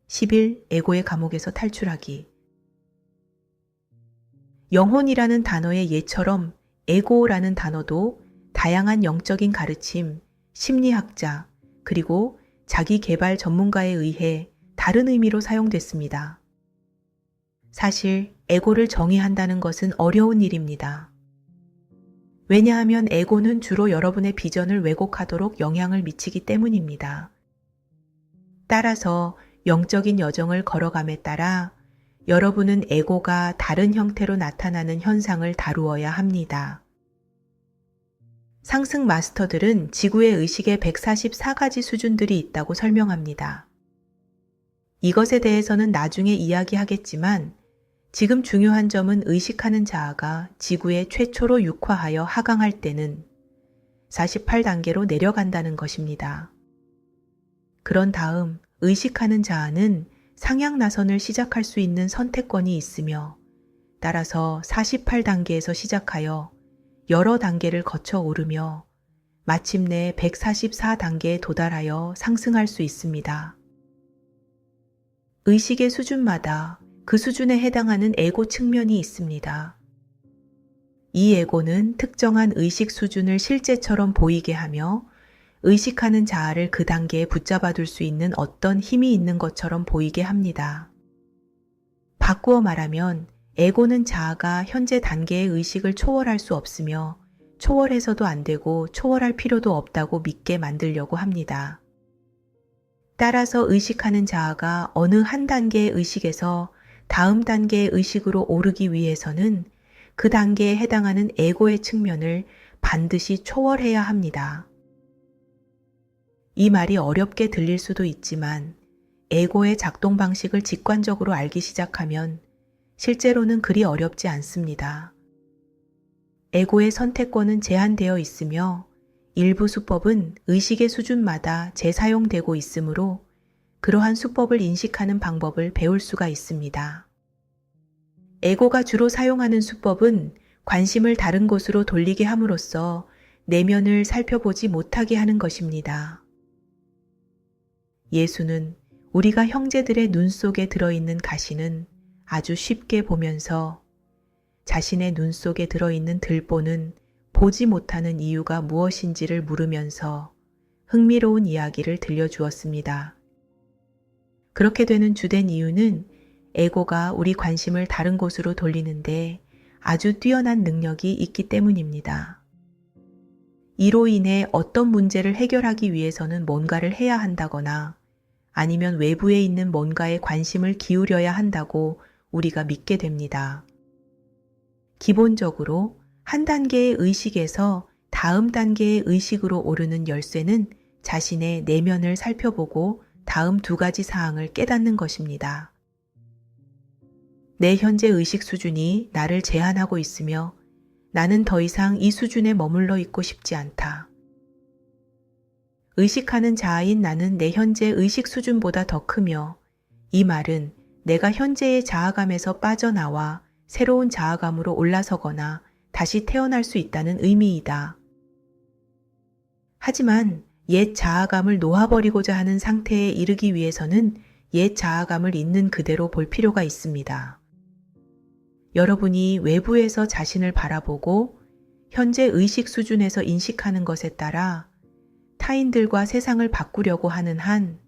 10일 에고의 감옥에서 탈출하기. 영혼이라는 단어의 예처럼 에고라는 단어도 다양한 영적인 가르침, 심리학자, 그리고 자기 개발 전문가에 의해 다른 의미로 사용됐습니다. 사실 에고를 정의한다는 것은 어려운 일입니다. 왜냐하면 에고는 주로 여러분의 비전을 왜곡하도록 영향을 미치기 때문입니다. 따라서 영적인 여정을 걸어감에 따라 여러분은 에고가 다른 형태로 나타나는 현상을 다루어야 합니다. 상승 마스터들은 지구의 의식의 144가지 수준들이 있다고 설명합니다. 이것에 대해서는 나중에 이야기하겠지만 지금 중요한 점은 의식하는 자아가 지구에 최초로 육화하여 하강할 때는 48단계로 내려간다는 것입니다. 그런 다음 의식하는 자아는 상향 나선을 시작할 수 있는 선택권이 있으며 따라서 48단계에서 시작하여 여러 단계를 거쳐 오르며 마침내 144단계에 도달하여 상승할 수 있습니다. 의식의 수준마다 그 수준에 해당하는 에고 측면이 있습니다. 이 에고는 특정한 의식 수준을 실제처럼 보이게 하며 의식하는 자아를 그 단계에 붙잡아둘 수 있는 어떤 힘이 있는 것처럼 보이게 합니다. 바꾸어 말하면 에고는 자아가 현재 단계의 의식을 초월할 수 없으며 초월해서도 안 되고 초월할 필요도 없다고 믿게 만들려고 합니다. 따라서 의식하는 자아가 어느 한 단계의 의식에서 다음 단계의 의식으로 오르기 위해서는 그 단계에 해당하는 에고의 측면을 반드시 초월해야 합니다. 이 말이 어렵게 들릴 수도 있지만 에고의 작동 방식을 직관적으로 알기 시작하면 실제로는 그리 어렵지 않습니다. 에고의 선택권은 제한되어 있으며 일부 수법은 의식의 수준마다 재사용되고 있으므로 그러한 수법을 인식하는 방법을 배울 수가 있습니다. 에고가 주로 사용하는 수법은 관심을 다른 곳으로 돌리게 함으로써 내면을 살펴보지 못하게 하는 것입니다. 예수는 우리가 형제들의 눈 속에 들어있는 가시는 아주 쉽게 보면서 자신의 눈 속에 들어있는 들보는 보지 못하는 이유가 무엇인지를 물으면서 흥미로운 이야기를 들려주었습니다. 그렇게 되는 주된 이유는 에고가 우리 관심을 다른 곳으로 돌리는데 아주 뛰어난 능력이 있기 때문입니다. 이로 인해 어떤 문제를 해결하기 위해서는 뭔가를 해야 한다거나 아니면 외부에 있는 뭔가에 관심을 기울여야 한다고 우리가 믿게 됩니다. 기본적으로 한 단계의 의식에서 다음 단계의 의식으로 오르는 열쇠는 자신의 내면을 살펴보고 다음 두 가지 사항을 깨닫는 것입니다. 내 현재 의식 수준이 나를 제한하고 있으며 나는 더 이상 이 수준에 머물러 있고 싶지 않다. 의식하는 자아인 나는 내 현재 의식 수준보다 더 크며 이 말은 내가 현재의 자아감에서 빠져나와 새로운 자아감으로 올라서거나 다시 태어날 수 있다는 의미이다. 하지만 옛 자아감을 놓아버리고자 하는 상태에 이르기 위해서는 옛 자아감을 있는 그대로 볼 필요가 있습니다. 여러분이 외부에서 자신을 바라보고 현재 의식 수준에서 인식하는 것에 따라 타인들과 세상을 바꾸려고 하는 한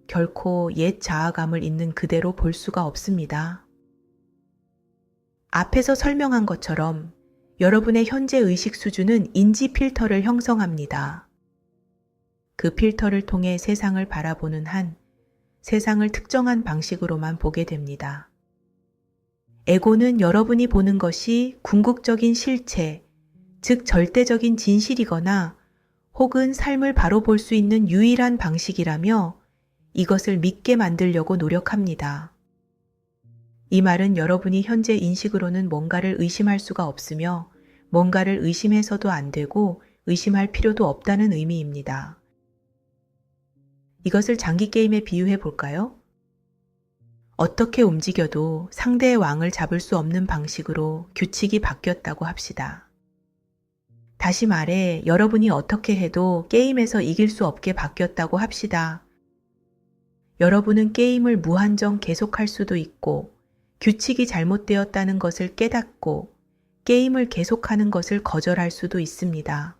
결코 옛 자아감을 있는 그대로 볼 수가 없습니다. 앞에서 설명한 것처럼 여러분의 현재 의식 수준은 인지 필터를 형성합니다. 그 필터를 통해 세상을 바라보는 한 세상을 특정한 방식으로만 보게 됩니다. 에고는 여러분이 보는 것이 궁극적인 실체, 즉 절대적인 진실이거나 혹은 삶을 바로 볼 수 있는 유일한 방식이라며 이것을 믿게 만들려고 노력합니다. 이 말은 여러분이 현재 인식으로는 뭔가를 의심할 수가 없으며 뭔가를 의심해서도 안 되고 의심할 필요도 없다는 의미입니다. 이것을 장기 게임에 비유해 볼까요? 어떻게 움직여도 상대의 왕을 잡을 수 없는 방식으로 규칙이 바뀌었다고 합시다. 다시 말해 여러분이 어떻게 해도 게임에서 이길 수 없게 바뀌었다고 합시다. 여러분은 게임을 무한정 계속할 수도 있고 규칙이 잘못되었다는 것을 깨닫고 게임을 계속하는 것을 거절할 수도 있습니다.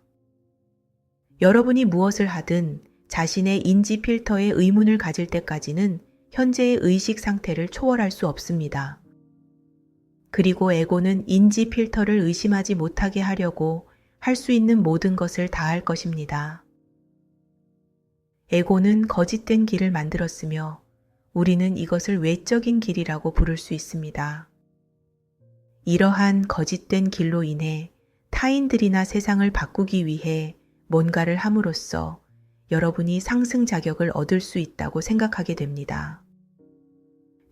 여러분이 무엇을 하든 자신의 인지 필터에 의문을 가질 때까지는 현재의 의식 상태를 초월할 수 없습니다. 그리고 에고는 인지 필터를 의심하지 못하게 하려고 할 수 있는 모든 것을 다할 것입니다. 에고는 거짓된 길을 만들었으며 우리는 이것을 외적인 길이라고 부를 수 있습니다. 이러한 거짓된 길로 인해 타인들이나 세상을 바꾸기 위해 뭔가를 함으로써 여러분이 상승 자격을 얻을 수 있다고 생각하게 됩니다.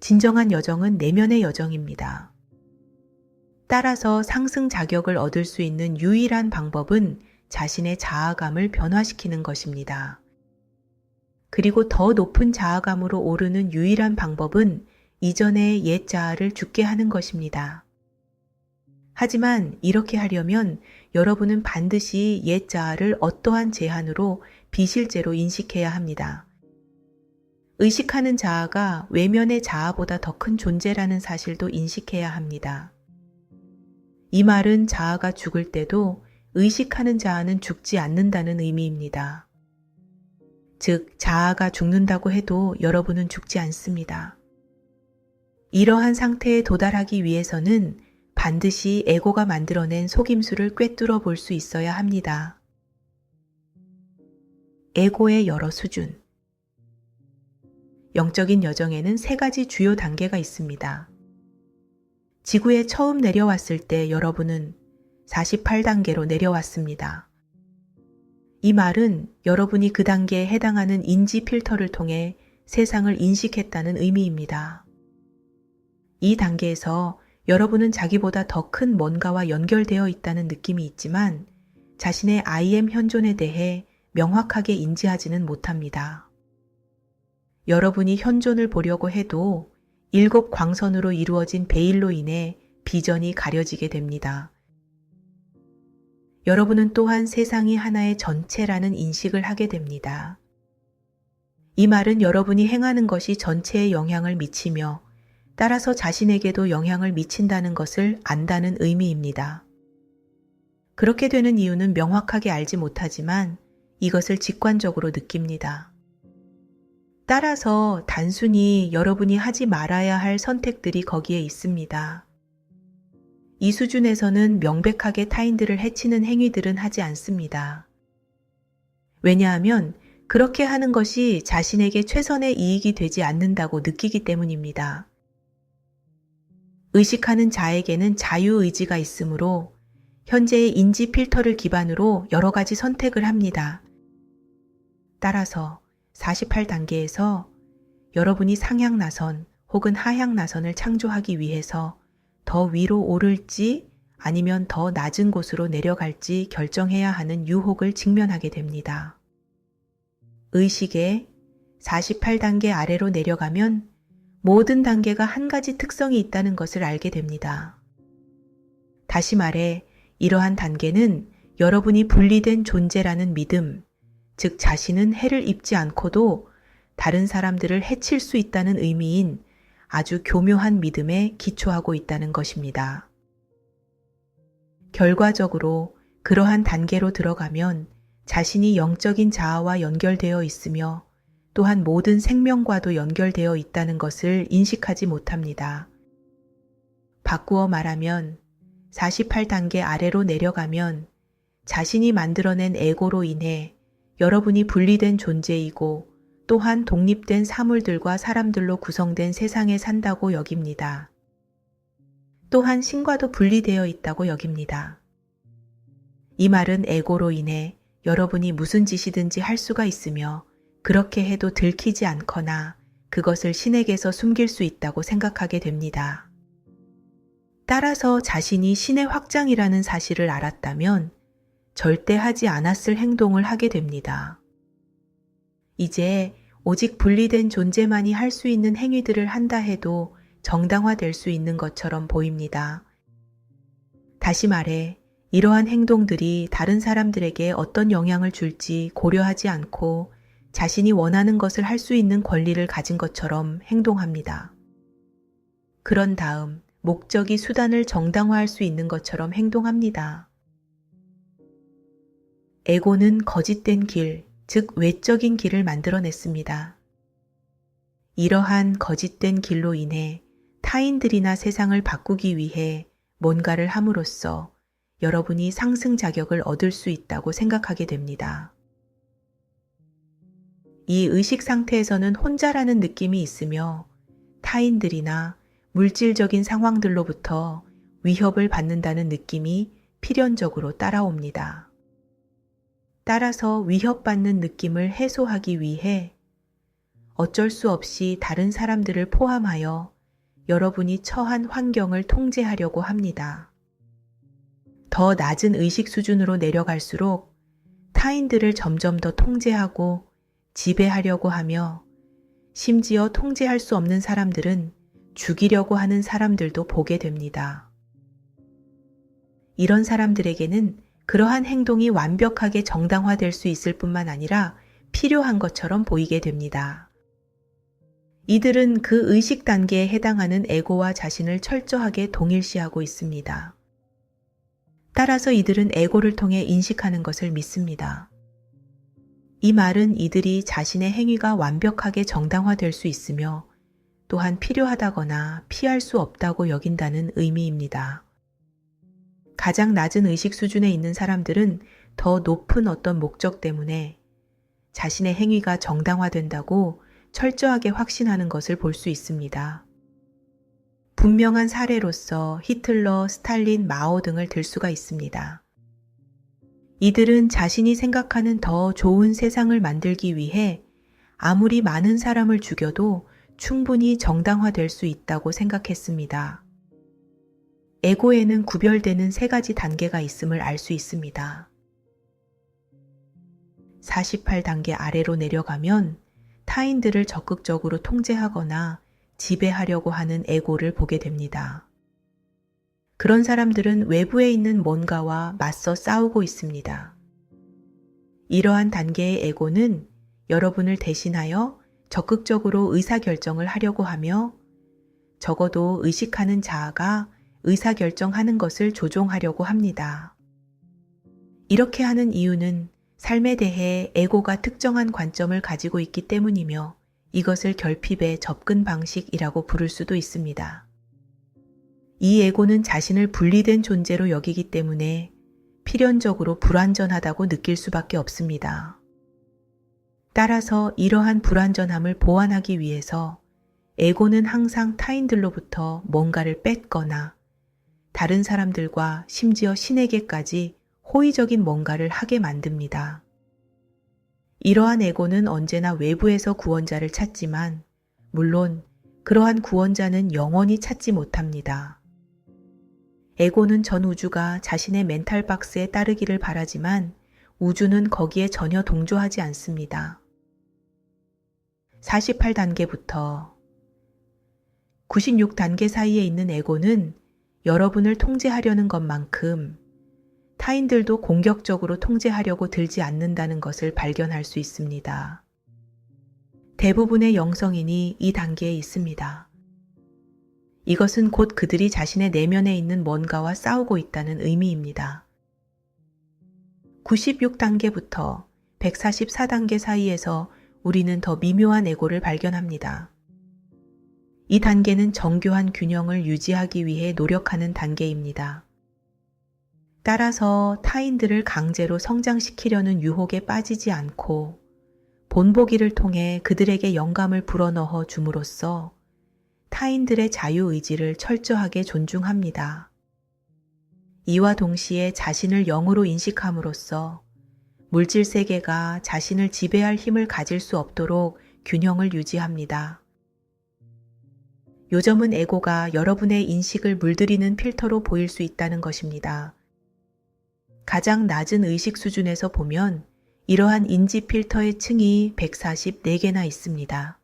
진정한 여정은 내면의 여정입니다. 따라서 상승 자격을 얻을 수 있는 유일한 방법은 자신의 자아감을 변화시키는 것입니다. 그리고 더 높은 자아감으로 오르는 유일한 방법은 이전의 옛 자아를 죽게 하는 것입니다. 하지만 이렇게 하려면 여러분은 반드시 옛 자아를 어떠한 제한으로 비실제로 인식해야 합니다. 의식하는 자아가 외면의 자아보다 더 큰 존재라는 사실도 인식해야 합니다. 이 말은 자아가 죽을 때도 의식하는 자아는 죽지 않는다는 의미입니다. 즉, 자아가 죽는다고 해도 여러분은 죽지 않습니다. 이러한 상태에 도달하기 위해서는 반드시 에고가 만들어낸 속임수를 꿰뚫어 볼 수 있어야 합니다. 에고의 여러 수준. 영적인 여정에는 3가지 주요 단계가 있습니다. 지구에 처음 내려왔을 때 여러분은 48단계로 내려왔습니다. 이 말은 여러분이 그 단계에 해당하는 인지 필터를 통해 세상을 인식했다는 의미입니다. 이 단계에서 여러분은 자기보다 더 큰 뭔가와 연결되어 있다는 느낌이 있지만 자신의 I am 현존에 대해 명확하게 인지하지는 못합니다. 여러분이 현존을 보려고 해도 7 광선으로 이루어진 베일로 인해 비전이 가려지게 됩니다. 여러분은 또한 세상이 하나의 전체라는 인식을 하게 됩니다. 이 말은 여러분이 행하는 것이 전체에 영향을 미치며 따라서 자신에게도 영향을 미친다는 것을 안다는 의미입니다. 그렇게 되는 이유는 명확하게 알지 못하지만 이것을 직관적으로 느낍니다. 따라서 단순히 여러분이 하지 말아야 할 선택들이 거기에 있습니다. 이 수준에서는 명백하게 타인들을 해치는 행위들은 하지 않습니다. 왜냐하면 그렇게 하는 것이 자신에게 최선의 이익이 되지 않는다고 느끼기 때문입니다. 의식하는 자에게는 자유의지가 있으므로 현재의 인지 필터를 기반으로 여러 가지 선택을 합니다. 따라서 48단계에서 여러분이 상향 나선 혹은 하향 나선을 창조하기 위해서 더 위로 오를지 아니면 더 낮은 곳으로 내려갈지 결정해야 하는 유혹을 직면하게 됩니다. 의식의 48단계 아래로 내려가면 모든 단계가 한 가지 특성이 있다는 것을 알게 됩니다. 다시 말해 이러한 단계는 여러분이 분리된 존재라는 믿음, 즉 자신은 해를 입지 않고도 다른 사람들을 해칠 수 있다는 의미인 아주 교묘한 믿음에 기초하고 있다는 것입니다. 결과적으로 그러한 단계로 들어가면 자신이 영적인 자아와 연결되어 있으며 또한 모든 생명과도 연결되어 있다는 것을 인식하지 못합니다. 바꾸어 말하면 48단계 아래로 내려가면 자신이 만들어낸 에고로 인해 여러분이 분리된 존재이고 또한 독립된 사물들과 사람들로 구성된 세상에 산다고 여깁니다. 또한 신과도 분리되어 있다고 여깁니다. 이 말은 에고로 인해 여러분이 무슨 짓이든지 할 수가 있으며 그렇게 해도 들키지 않거나 그것을 신에게서 숨길 수 있다고 생각하게 됩니다. 따라서 자신이 신의 확장이라는 사실을 알았다면 절대 하지 않았을 행동을 하게 됩니다. 이제 오직 분리된 존재만이 할 수 있는 행위들을 한다 해도 정당화될 수 있는 것처럼 보입니다. 다시 말해 이러한 행동들이 다른 사람들에게 어떤 영향을 줄지 고려하지 않고 자신이 원하는 것을 할 수 있는 권리를 가진 것처럼 행동합니다. 그런 다음 목적이 수단을 정당화할 수 있는 것처럼 행동합니다. 에고는 거짓된 길, 즉 외적인 길을 만들어냈습니다. 이러한 거짓된 길로 인해 타인들이나 세상을 바꾸기 위해 뭔가를 함으로써 여러분이 상승 자격을 얻을 수 있다고 생각하게 됩니다. 이 의식 상태에서는 혼자라는 느낌이 있으며 타인들이나 물질적인 상황들로부터 위협을 받는다는 느낌이 필연적으로 따라옵니다. 따라서 위협받는 느낌을 해소하기 위해 어쩔 수 없이 다른 사람들을 포함하여 여러분이 처한 환경을 통제하려고 합니다. 더 낮은 의식 수준으로 내려갈수록 타인들을 점점 더 통제하고 지배하려고 하며 심지어 통제할 수 없는 사람들은 죽이려고 하는 사람들도 보게 됩니다. 이런 사람들에게는 그러한 행동이 완벽하게 정당화될 수 있을 뿐만 아니라 필요한 것처럼 보이게 됩니다. 이들은 그 의식 단계에 해당하는 에고와 자신을 철저하게 동일시하고 있습니다. 따라서 이들은 에고를 통해 인식하는 것을 믿습니다. 이 말은 이들이 자신의 행위가 완벽하게 정당화될 수 있으며 또한 필요하다거나 피할 수 없다고 여긴다는 의미입니다. 가장 낮은 의식 수준에 있는 사람들은 더 높은 어떤 목적 때문에 자신의 행위가 정당화된다고 철저하게 확신하는 것을 볼 수 있습니다. 분명한 사례로서 히틀러, 스탈린, 마오 등을 들 수가 있습니다. 이들은 자신이 생각하는 더 좋은 세상을 만들기 위해 아무리 많은 사람을 죽여도 충분히 정당화될 수 있다고 생각했습니다. 에고에는 구별되는 3가지 단계가 있음을 알 수 있습니다. 48단계 아래로 내려가면 타인들을 적극적으로 통제하거나 지배하려고 하는 에고를 보게 됩니다. 그런 사람들은 외부에 있는 뭔가와 맞서 싸우고 있습니다. 이러한 단계의 에고는 여러분을 대신하여 적극적으로 의사결정을 하려고 하며 적어도 의식하는 자아가 의사결정하는 것을 조종하려고 합니다. 이렇게 하는 이유는 삶에 대해 에고가 특정한 관점을 가지고 있기 때문이며 이것을 결핍의 접근 방식이라고 부를 수도 있습니다. 이 에고는 자신을 분리된 존재로 여기기 때문에 필연적으로 불완전하다고 느낄 수밖에 없습니다. 따라서 이러한 불완전함을 보완하기 위해서 에고는 항상 타인들로부터 뭔가를 뺏거나 다른 사람들과 심지어 신에게까지 호의적인 뭔가를 하게 만듭니다. 이러한 에고는 언제나 외부에서 구원자를 찾지만 물론 그러한 구원자는 영원히 찾지 못합니다. 에고는 전 우주가 자신의 멘탈 박스에 따르기를 바라지만 우주는 거기에 전혀 동조하지 않습니다. 48단계부터 96단계 사이에 있는 에고는 여러분을 통제하려는 것만큼 타인들도 공격적으로 통제하려고 들지 않는다는 것을 발견할 수 있습니다. 대부분의 영성인이 이 단계에 있습니다. 이것은 곧 그들이 자신의 내면에 있는 뭔가와 싸우고 있다는 의미입니다. 96단계부터 144단계 사이에서 우리는 더 미묘한 에고를 발견합니다. 이 단계는 정교한 균형을 유지하기 위해 노력하는 단계입니다. 따라서 타인들을 강제로 성장시키려는 유혹에 빠지지 않고 본보기를 통해 그들에게 영감을 불어넣어 줌으로써 타인들의 자유의지를 철저하게 존중합니다. 이와 동시에 자신을 영으로 인식함으로써 물질 세계가 자신을 지배할 힘을 가질 수 없도록 균형을 유지합니다. 요점은 에고가 여러분의 인식을 물들이는 필터로 보일 수 있다는 것입니다. 가장 낮은 의식 수준에서 보면 이러한 인지 필터의 층이 144개나 있습니다.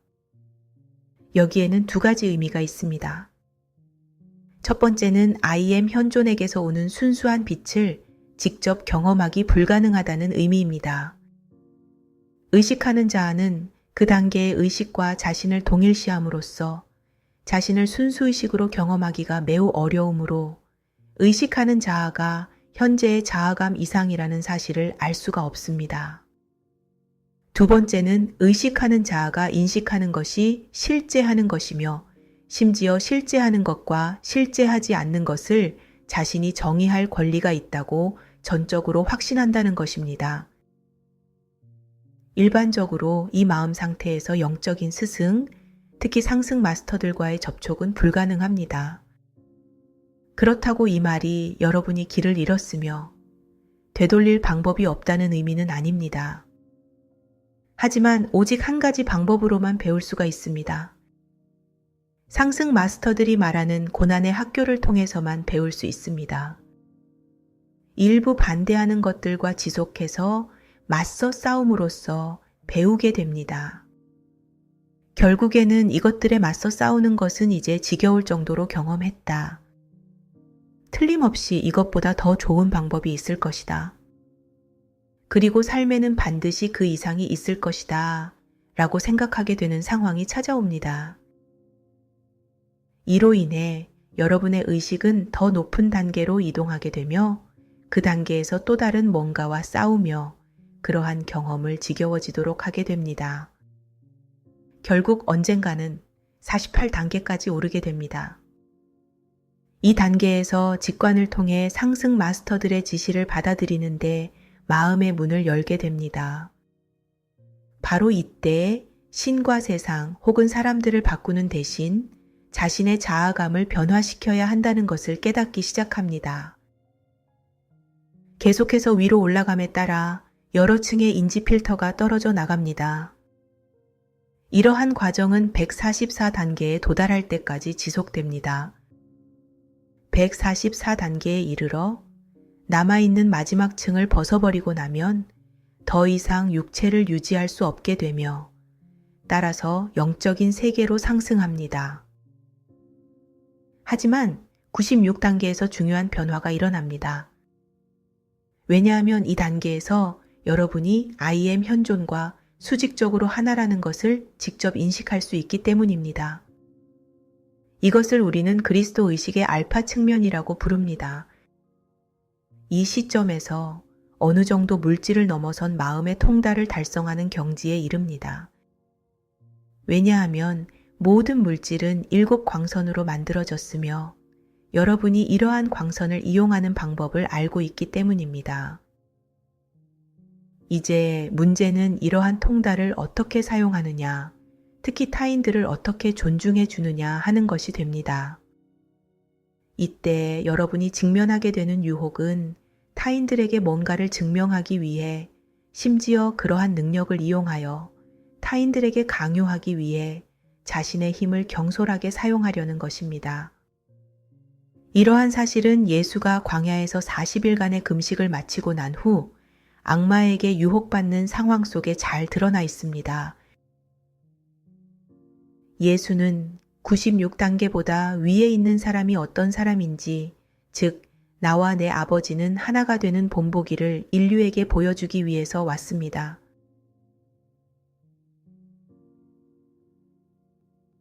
여기에는 2가지 의미가 있습니다. 첫 번째는 I am 현존에게서 오는 순수한 빛을 직접 경험하기 불가능하다는 의미입니다. 의식하는 자아는 그 단계의 의식과 자신을 동일시함으로써 자신을 순수의식으로 경험하기가 매우 어려우므로 의식하는 자아가 현재의 자아감 이상이라는 사실을 알 수가 없습니다. 두 번째는 의식하는 자아가 인식하는 것이 실제하는 것이며 심지어 실제하는 것과 실제하지 않는 것을 자신이 정의할 권리가 있다고 전적으로 확신한다는 것입니다. 일반적으로 이 마음 상태에서 영적인 스승, 특히 상승 마스터들과의 접촉은 불가능합니다. 그렇다고 이 말이 여러분이 길을 잃었으며 되돌릴 방법이 없다는 의미는 아닙니다. 하지만 오직 한 가지 방법으로만 배울 수가 있습니다. 상승 마스터들이 말하는 고난의 학교를 통해서만 배울 수 있습니다. 일부 반대하는 것들과 지속해서 맞서 싸움으로써 배우게 됩니다. 결국에는 이것들에 맞서 싸우는 것은 이제 지겨울 정도로 경험했다. 틀림없이 이것보다 더 좋은 방법이 있을 것이다. 그리고 삶에는 반드시 그 이상이 있을 것이다. 라고 생각하게 되는 상황이 찾아옵니다. 이로 인해 여러분의 의식은 더 높은 단계로 이동하게 되며 그 단계에서 또 다른 뭔가와 싸우며 그러한 경험을 지겨워지도록 하게 됩니다. 결국 언젠가는 48단계까지 오르게 됩니다. 이 단계에서 직관을 통해 상승 마스터들의 지시를 받아들이는데 마음의 문을 열게 됩니다. 바로 이때 신과 세상 혹은 사람들을 바꾸는 대신 자신의 자아감을 변화시켜야 한다는 것을 깨닫기 시작합니다. 계속해서 위로 올라감에 따라 여러 층의 인지 필터가 떨어져 나갑니다. 이러한 과정은 144단계에 도달할 때까지 지속됩니다. 144단계에 이르러 남아있는 마지막 층을 벗어버리고 나면 더 이상 육체를 유지할 수 없게 되며 따라서 영적인 세계로 상승합니다. 하지만 96단계에서 중요한 변화가 일어납니다. 왜냐하면 이 단계에서 여러분이 I am 현존과 수직적으로 하나라는 것을 직접 인식할 수 있기 때문입니다. 이것을 우리는 그리스도 의식의 알파 측면이라고 부릅니다. 이 시점에서 어느 정도 물질을 넘어선 마음의 통달을 달성하는 경지에 이릅니다. 왜냐하면 모든 물질은 7 광선으로 만들어졌으며 여러분이 이러한 광선을 이용하는 방법을 알고 있기 때문입니다. 이제 문제는 이러한 통달을 어떻게 사용하느냐, 특히 타인들을 어떻게 존중해 주느냐 하는 것이 됩니다. 이때 여러분이 직면하게 되는 유혹은 타인들에게 뭔가를 증명하기 위해 심지어 그러한 능력을 이용하여 타인들에게 강요하기 위해 자신의 힘을 경솔하게 사용하려는 것입니다. 이러한 사실은 예수가 광야에서 40일간의 금식을 마치고 난 후 악마에게 유혹받는 상황 속에 잘 드러나 있습니다. 예수는 96단계보다 위에 있는 사람이 어떤 사람인지, 즉 나와 내 아버지는 하나가 되는 본보기를 인류에게 보여주기 위해서 왔습니다.